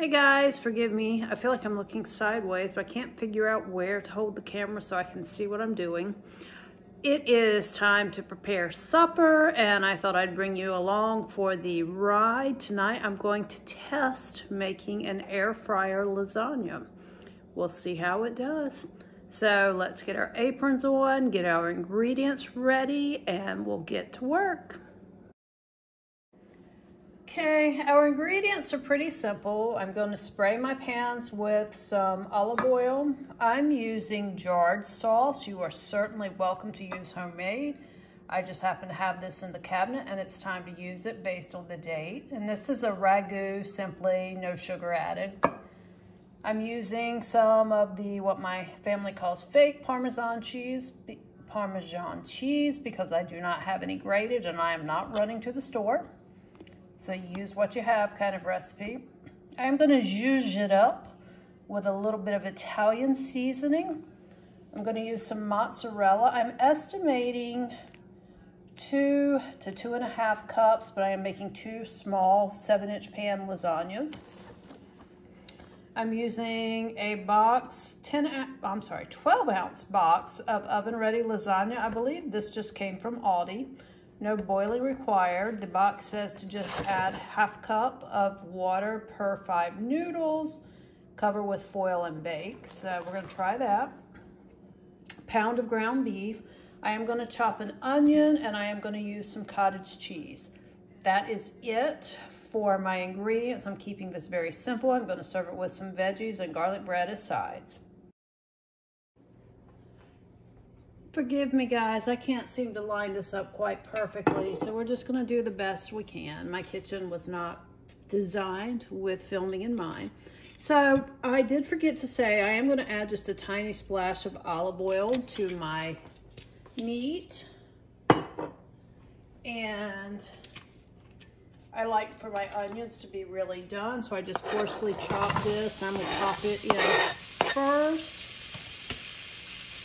Hey guys, forgive me. I feel like I'm looking sideways, but I can't figure out where to hold the camera so I can see what I'm doing. It is time to prepare supper, and I thought I'd bring you along for the ride. Tonight I'm going to test making an air fryer lasagna. We'll see how it does. So let's get our aprons on, get our ingredients ready, and we'll get to work. Okay, our ingredients are pretty simple. I'm going to spray my pans with some olive oil. I'm using jarred sauce. You are certainly welcome to use homemade. I just happen to have this in the cabinet and it's time to use it based on the date. And this is a ragu, simply no sugar added. I'm using some of the, what my family calls fake Parmesan cheese because I do not have any grated and I am not running to the store. So use what you have kind of recipe. I'm going to zhuzh it up with a little bit of Italian seasoning. I'm going to use some mozzarella. I'm estimating 2 to 2.5 cups, but I am making 2 small 7-inch pan lasagnas. I'm using a 12-ounce box of oven-ready lasagna. I believe this just came from Aldi. No boiling required. The box says to just add 1/2 cup of water per 5 noodles, cover with foil and bake. So we're going to try that. A pound of ground beef. I am going to chop an onion and I am going to use some cottage cheese. That is it for my ingredients. I'm keeping this very simple. I'm going to serve it with some veggies and garlic bread as sides. Forgive me guys, I can't seem to line this up quite perfectly, so we're just going to do the best we can. My kitchen was not designed with filming in mind. So I did forget to say I am going to add just a tiny splash of olive oil to my meat. And I like for my onions to be really done, so I just coarsely chop this. I'm going to chop it in first.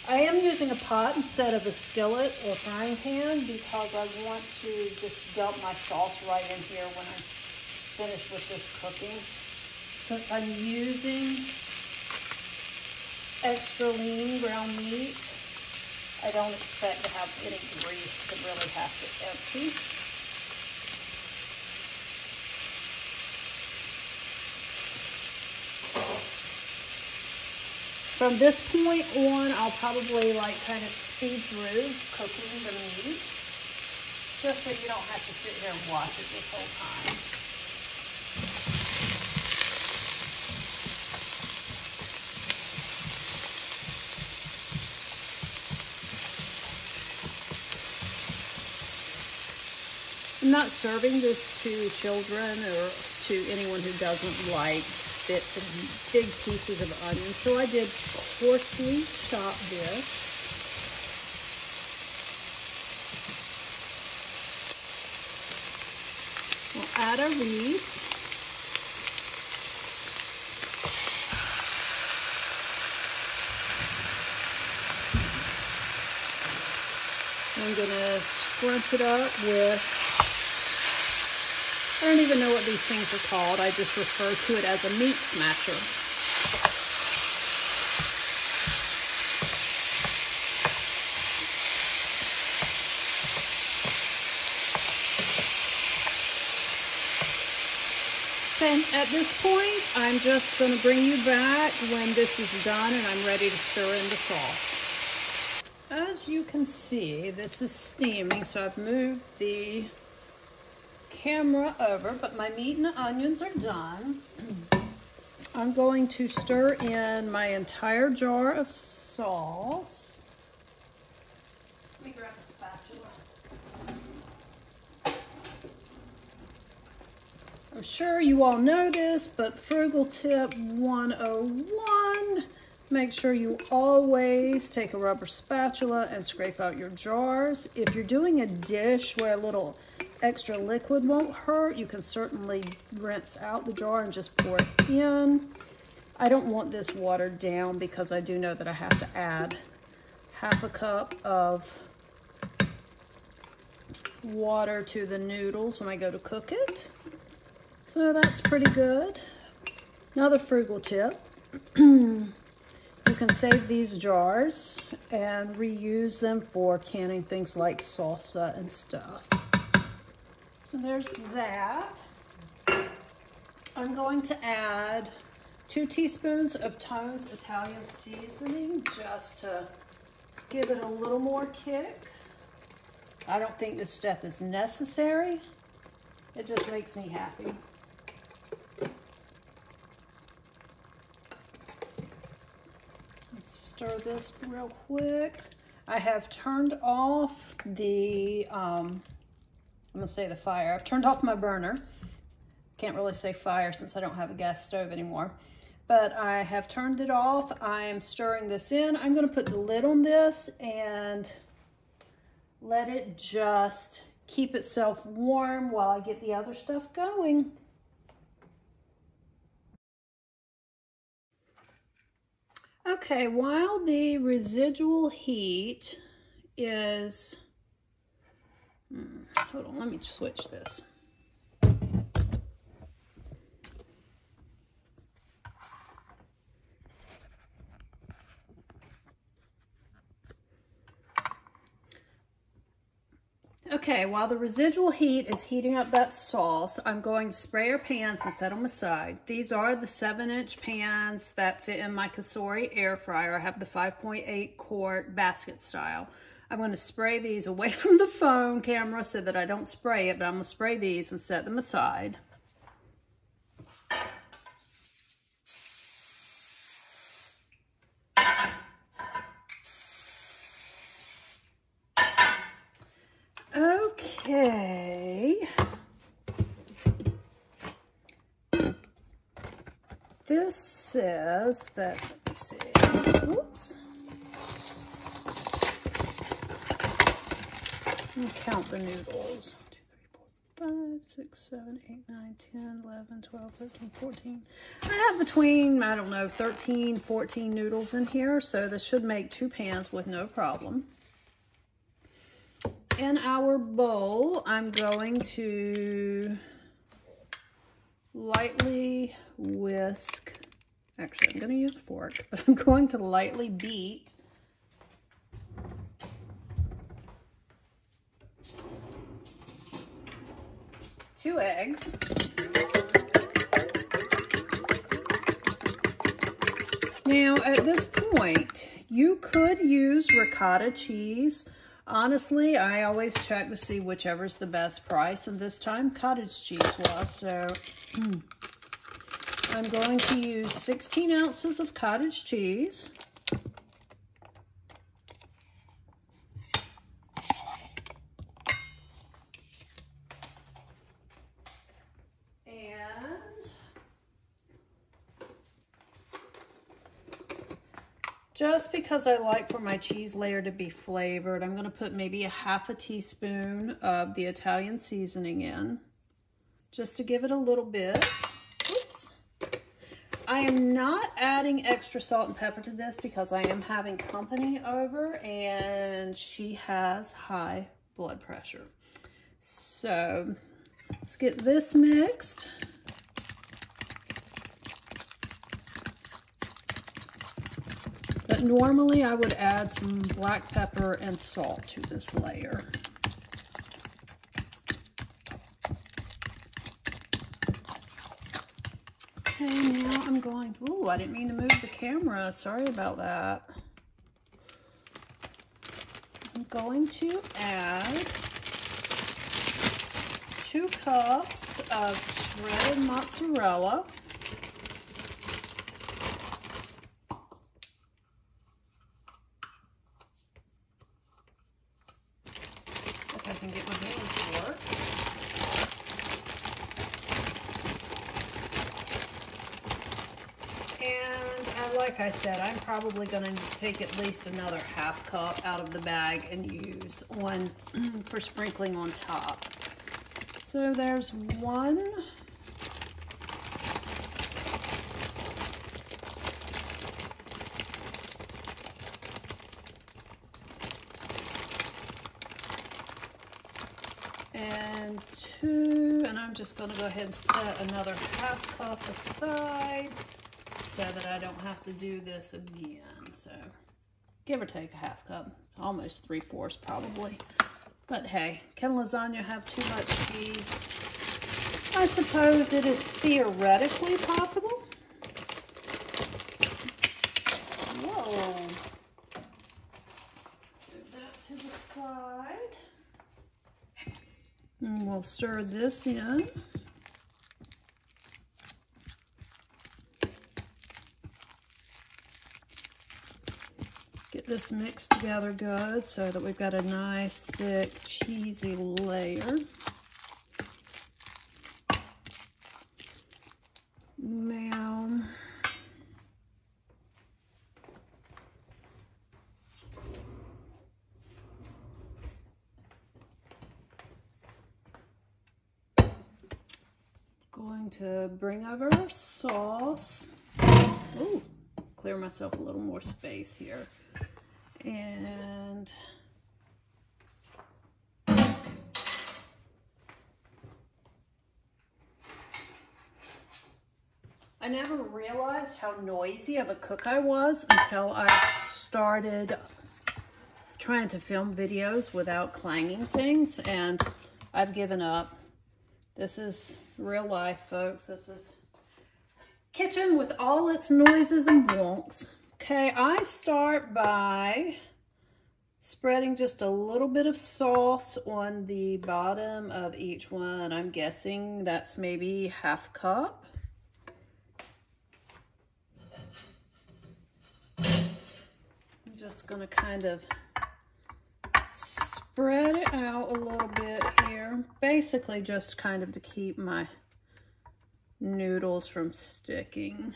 I am using a pot instead of a skillet or frying pan because I want to just dump my sauce right in here when I'm finished with this cooking. Since I'm using extra lean ground meat, I don't expect to have any grease to really have to empty. From this point on, I'll probably kind of speed through cooking the meat, just so you don't have to sit here and watch it this whole time. I'm not serving this to children or to anyone who doesn't like bits of big pieces of onion, so I did coarsely chop this. We'll add a wreath. I'm going to scrunch it up with, I don't even know what these things are called. I just refer to it as a meat smasher. And at this point, I'm just going to bring you back when this is done and I'm ready to stir in the sauce. As you can see, this is steaming, so I've moved the camera over, but my meat and onions are done. I'm going to stir in my entire jar of sauce. Let me grab a spatula. I'm sure you all know this, but frugal tip 101. Make sure you always take a rubber spatula and scrape out your jars. If you're doing a dish where a little extra liquid won't hurt, you can certainly rinse out the jar and just pour it in. I don't want this watered down because I do know that I have to add 1/2 cup of water to the noodles when I go to cook it. So that's pretty good. Another frugal tip. You can save these jars and reuse them for canning things like salsa and stuff. So there's that. I'm going to add 2 teaspoons of Tone's Italian seasoning just to give it a little more kick. I don't think this step is necessary. It just makes me happy. Let's stir this real quick. I have turned off the, I'm gonna say the fire. I've turned off my burner. Can't really say fire since I don't have a gas stove anymore. But I have turned it off. I'm stirring this in. I'm gonna put the lid on this and let it just keep itself warm while I get the other stuff going. Okay, while the residual heat is, hold on, let me switch this. Okay, while the residual heat is heating up that sauce, I'm going to spray our pans and set them aside. These are the 7-inch pans that fit in my Cosori air fryer. I have the 5.8 quart basket style. I'm going to spray these away from the phone camera so that I don't spray it, but I'm going to spray these and set them aside. Okay, this says that, let me see, oops, let me count the noodles, 2, 3, 4, 5, 6, 7, 8, 9, 10, 11, 12, 13, 14, I have between, I don't know, 13, 14 noodles in here, so this should make 2 pans with no problem. In our bowl, I'm going to lightly whisk, actually I'm going to use a fork, but I'm going to lightly beat two eggs. Now at this point, you could use ricotta cheese. Honestly, I always check to see whichever's the best price, and this time cottage cheese was, so I'm going to use 16 ounces of cottage cheese. Just because I like for my cheese layer to be flavored, I'm going to put maybe a half a teaspoon of the Italian seasoning in, just to give it a little bit. Oops. I am not adding extra salt and pepper to this because I am having company over and she has high blood pressure. So let's get this mixed. But normally I would add some black pepper and salt to this layer. Okay, now I'm going, ooh, I didn't mean to move the camera. Sorry about that. I'm going to add 2 cups of shredded mozzarella. I can get my hands to work. And like I said, I'm probably going to take at least another half cup out of the bag and use one for sprinkling on top. So there's 1. And 2, and I'm just going to go ahead and set another 1/2 cup aside so that I don't have to do this again. So give or take a 1/2 cup, almost 3/4 probably. But hey, can lasagna have too much cheese? I suppose it is theoretically possible. Whoa. Move that to the side. And we'll stir this in. Get this mixed together good so that we've got a nice, thick, cheesy layer. Now, going to bring over our sauce. Ooh, clear myself a little more space here. And I never realized how noisy of a cook I was until I started trying to film videos without clanging things, and I've given up. This is real life, folks. This is kitchen with all its noises and wonks. Okay, I start by spreading just a little bit of sauce on the bottom of each one. I'm guessing that's maybe 1/2 cup. I'm just gonna kind of spread it out a little bit here. Basically just kind of to keep my noodles from sticking.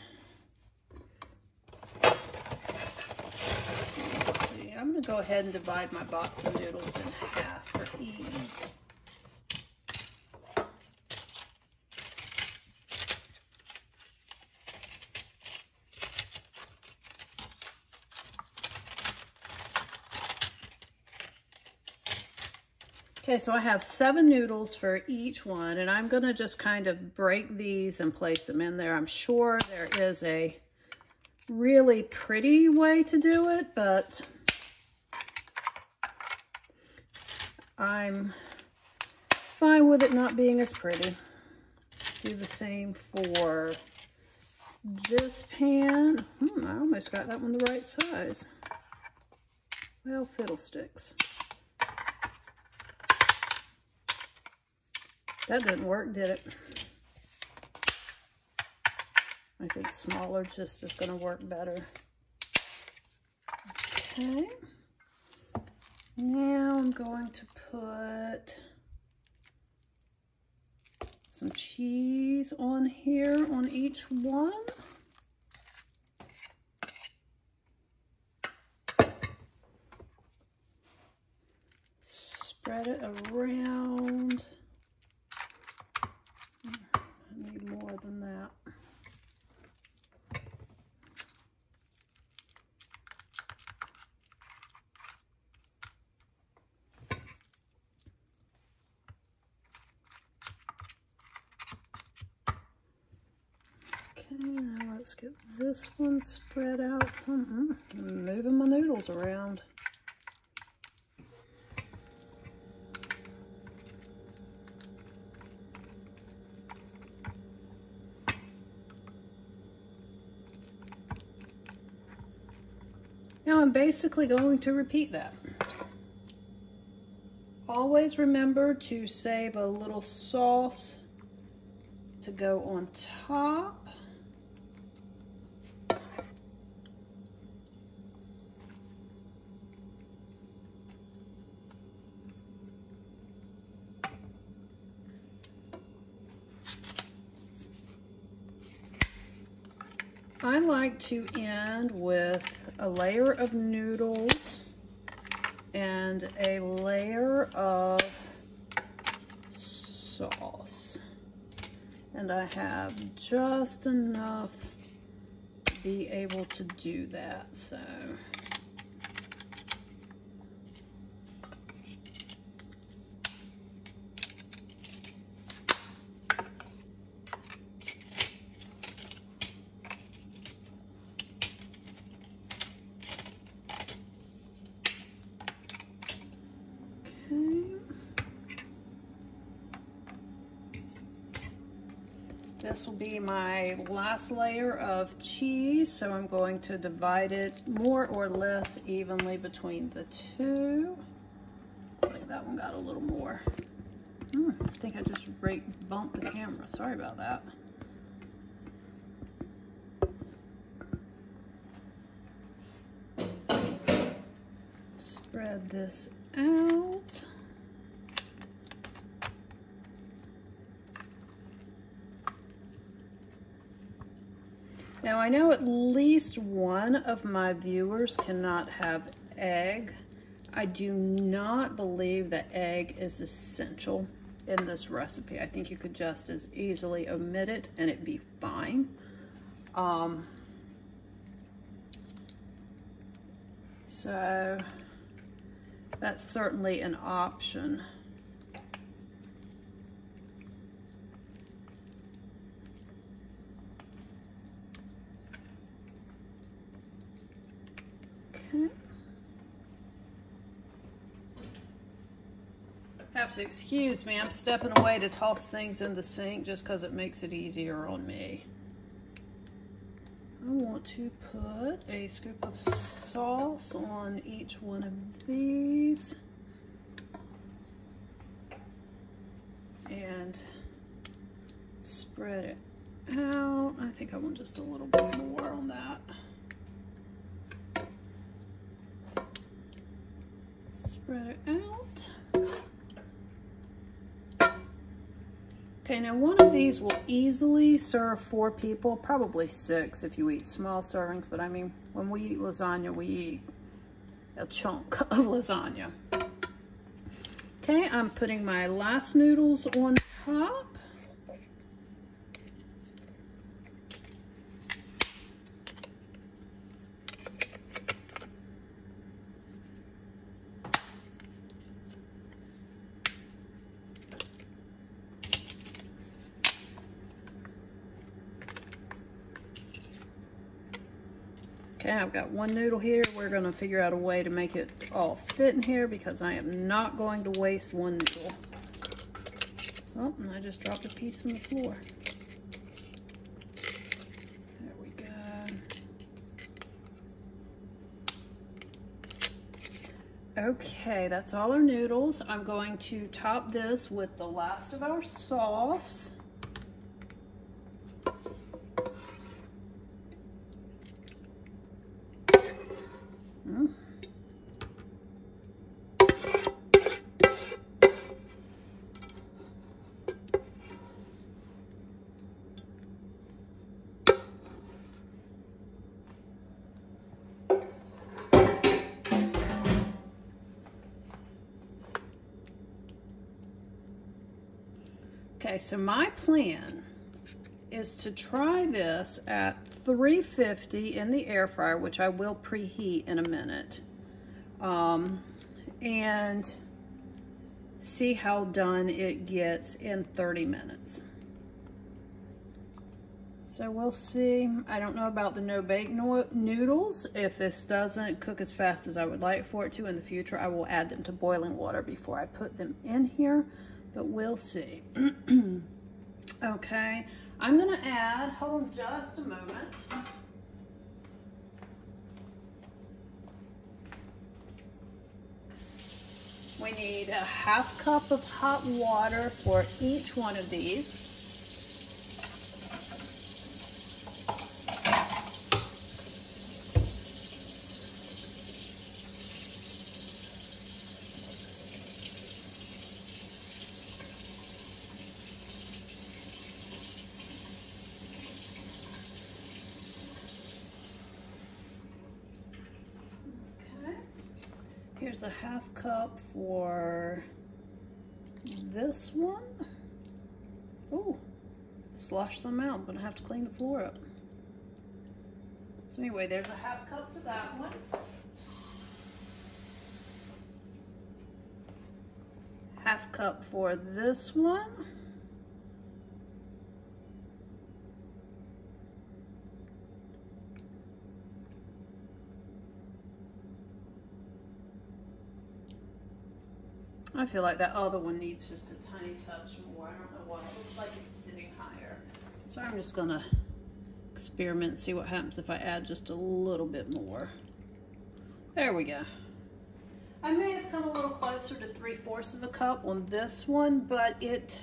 Let's see, I'm gonna go ahead and divide my box of noodles in half for ease. Okay, so I have 7 noodles for each one, and I'm gonna just kind of break these and place them in there. I'm sure there is a really pretty way to do it, but I'm fine with it not being as pretty. Do the same for this pan. I almost got that one the right size. Well, fiddlesticks. That didn't work, did it? I think smaller just is going to work better. Okay. Now I'm going to put some cheese on here on each one. Spread it around. I need more than that. Okay, now let's get this one spread out some. I'm moving my noodles around. Now I'm basically going to repeat that. Always remember to save a little sauce to go on top. I like to end with a layer of noodles and a layer of sauce. And I have just enough to be able to do that, so. This will be my last layer of cheese, so I'm going to divide it more or less evenly between the two. Looks like that one got a little more. I think I just bumped the camera. Sorry about that. Spread this out. Now I know at least one of my viewers cannot have egg. I do not believe that egg is essential in this recipe. I think you could just as easily omit it and it'd be fine. So that's certainly an option. Okay. Have to excuse me, I'm stepping away to toss things in the sink just because it makes it easier on me. I want to put a scoop of sauce on each one of these. And spread it out. I think I want just a little bit more on that. Spread it out. Okay, now one of these will easily serve 4 people, probably 6 if you eat small servings, but I mean, when we eat lasagna, we eat a chunk of lasagna. Okay, I'm putting my last noodles on top. Okay, I've got one noodle here. We're gonna figure out a way to make it all fit in here because I am not going to waste one noodle. Oh, and I just dropped a piece on the floor. There we go. Okay, that's all our noodles. I'm going to top this with the last of our sauce. Okay, so my plan is to try this at 350 in the air fryer, which I will preheat in a minute, and see how done it gets in 30 minutes. So we'll see. I don't know about the no-bake noodles. If this doesn't cook as fast as I would like for it to in the future, I will add them to boiling water before I put them in here. But we'll see. Okay, I'm gonna add, hold on just a moment. We need a ½ cup of hot water for each one of these. Here's a ½ cup for this one. Oh, slosh some out. I'm gonna have to clean the floor up. So anyway, there's a ½ cup for that one. ½ cup for this one. I feel like that other one needs just a tiny touch more. I don't know why. It looks like it's sitting higher. So I'm just gonna experiment and see what happens if I add just a little bit more. There we go. I may have come a little closer to 3/4 of a cup on this one, but it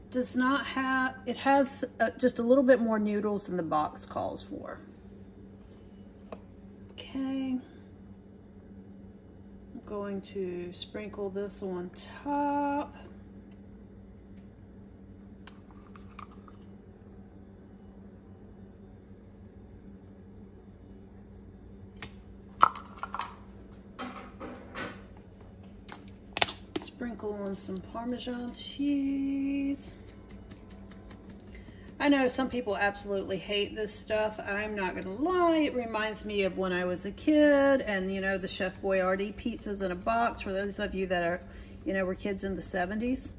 does not have, it has just a little bit more noodles than the box calls for. Okay. I'm going to sprinkle this on top. Sprinkle on some Parmesan cheese. I know some people absolutely hate this stuff. I'm not gonna lie, it reminds me of when I was a kid and you know, the Chef Boyardee pizzas in a box, for those of you that are, you know, were kids in the 70s.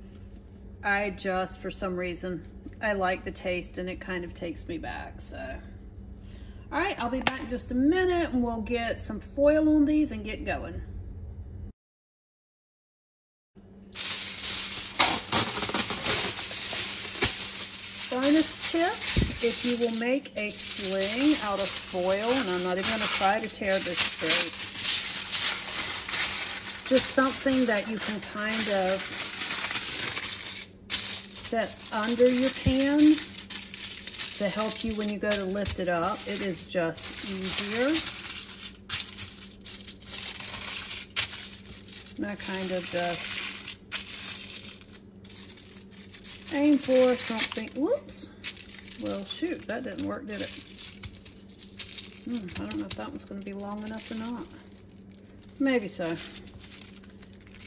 I just, for some reason, I like the taste and it kind of takes me back, so. All right, I'll be back in just a minute and we'll get some foil on these and get going. Bonus tip, if you will make a sling out of foil, and I'm not even going to try to tear this straight, just something that you can kind of set under your pan to help you when you go to lift it up. It is just easier. And I kind of just aim for something. Whoops. Well, shoot, that didn't work, did it? I don't know if that one's going to be long enough or not. Maybe so.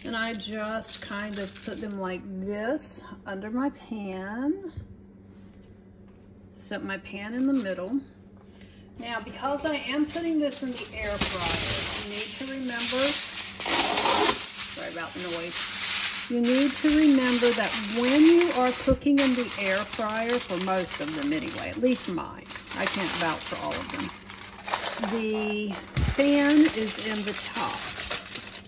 And I just kind of put them like this under my pan. Set my pan in the middle. Now, because I am putting this in the air fryer, you need to remember, sorry about the noise. You need to remember that when you are cooking in the air fryer, for most of them anyway, at least mine, I can't vouch for all of them, the fan is in the top.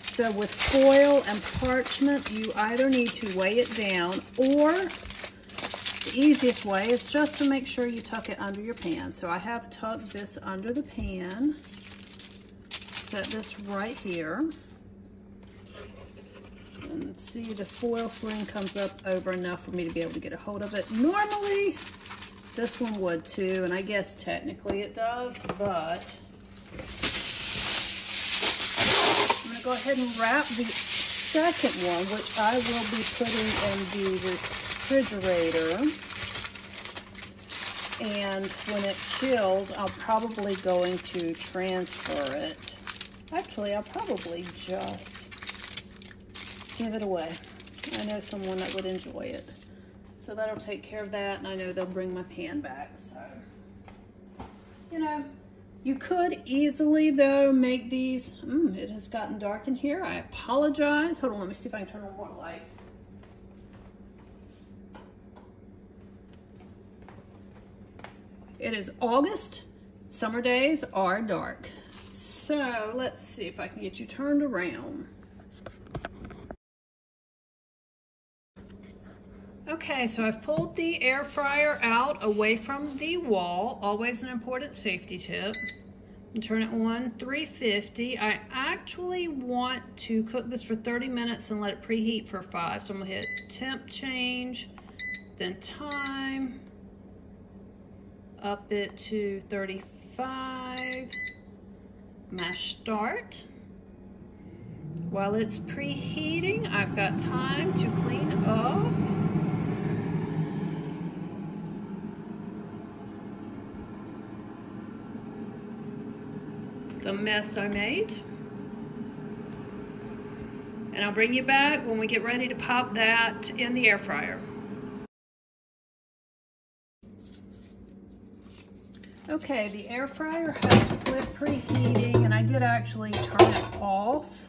So with foil and parchment, you either need to weigh it down, or the easiest way is just to make sure you tuck it under your pan. So I have tucked this under the pan, set this right here. And see, the foil sling comes up over enough for me to be able to get a hold of it. Normally, this one would too, and I guess technically it does, but I'm gonna go ahead and wrap the second one, which I will be putting in the refrigerator. And when it chills, I'm probably going to transfer it. Actually, I'll probably just give it away. I know someone that would enjoy it. So that'll take care of that, and I know they'll bring my pan back. So, you know, you could easily, though, make these, it has gotten dark in here. I apologize. Hold on, let me see if I can turn on more light. It is August. Summer days are dark. So let's see if I can get you turned around. Okay, so I've pulled the air fryer out away from the wall. Always an important safety tip. And turn it on 350. I actually want to cook this for 30 minutes and let it preheat for 5. So I'm gonna hit temp change, then time, up it to 35, mash start. While it's preheating, I've got time to clean up. The mess I made. And I'll bring you back when we get ready to pop that in the air fryer. Okay, the air fryer has quit preheating, and I did actually turn it off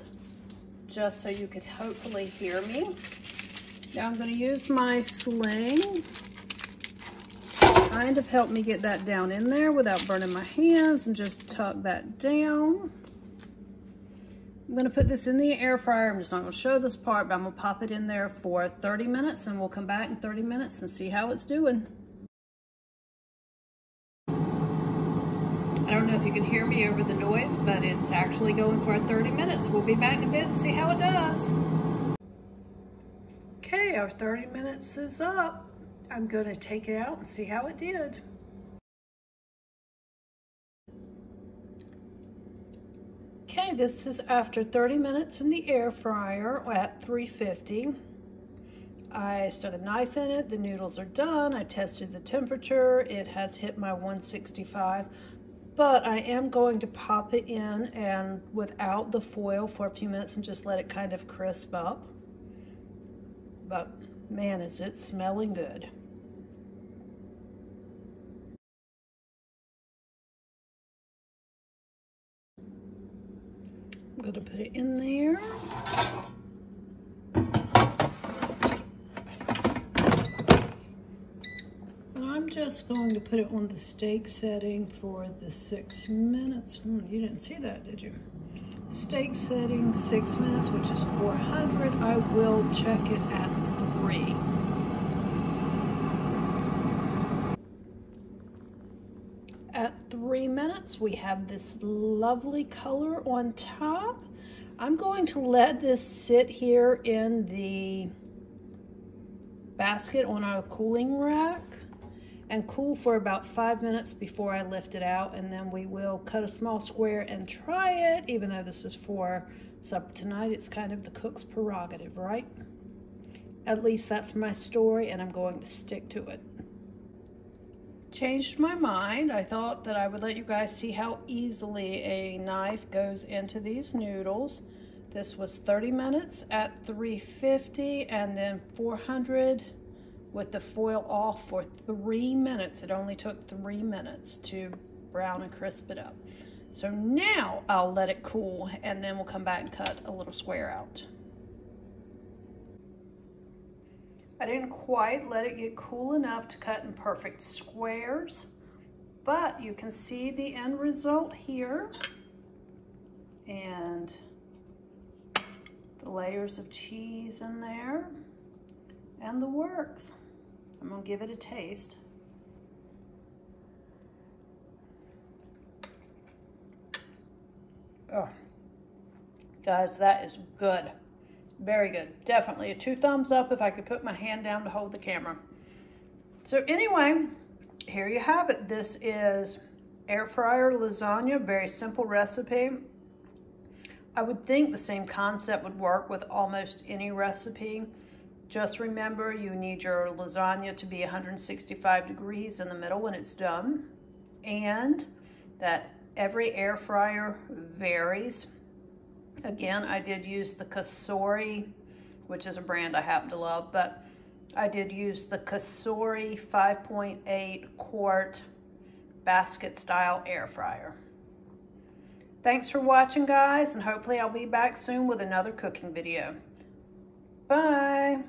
just so you could hopefully hear me. Now I'm going to use my sling. Kind of help me get that down in there without burning my hands, and just tuck that down. I'm going to put this in the air fryer. I'm just not going to show this part, but I'm going to pop it in there for 30 minutes, and we'll come back in 30 minutes and see how it's doing. I don't know if you can hear me over the noise, but it's actually going for 30 minutes. We'll be back in a bit and see how it does. Okay, our 30 minutes is up. I'm going to take it out and see how it did. Okay, this is after 30 minutes in the air fryer at 350. I stuck a knife in it, the noodles are done, I tested the temperature, it has hit my 165, but I am going to pop it in and without the foil for a few minutes and just let it kind of crisp up. But man, is it smelling good. I'm going to put it in there. I'm just going to put it on the steak setting for the 6 minutes. You didn't see that, did you? Steak setting, 6 minutes, which is 400. I will check it at 3. At 3 minutes, we have this lovely color on top. I'm going to let this sit here in the basket on our cooling rack and cool for about 5 minutes before I lift it out, and then we will cut a small square and try it. Even though this is for supper tonight, it's kind of the cook's prerogative, right? At least that's my story, and I'm going to stick to it. Changed my mind. I thought that I would let you guys see how easily a knife goes into these noodles. This was 30 minutes at 350 and then 400 with the foil off for 3 minutes. It only took 3 minutes to brown and crisp it up. So now I'll let it cool and then we'll come back and cut a little square out. I didn't quite let it get cool enough to cut in perfect squares, but you can see the end result here. And the layers of cheese in there and the works. I'm gonna give it a taste. Oh, guys, that is good. Very good. Definitely a 2 thumbs up if I could put my hand down to hold the camera. So anyway, here you have it. This is air fryer lasagna, very simple recipe. I would think the same concept would work with almost any recipe. Just remember, you need your lasagna to be 165 degrees in the middle when it's done, and that every air fryer varies. Again, I did use the Kasori, which is a brand I happen to love, but I did use the Kasori 5.8 quart basket style air fryer. Thanks for watching, guys, and hopefully I'll be back soon with another cooking video. Bye.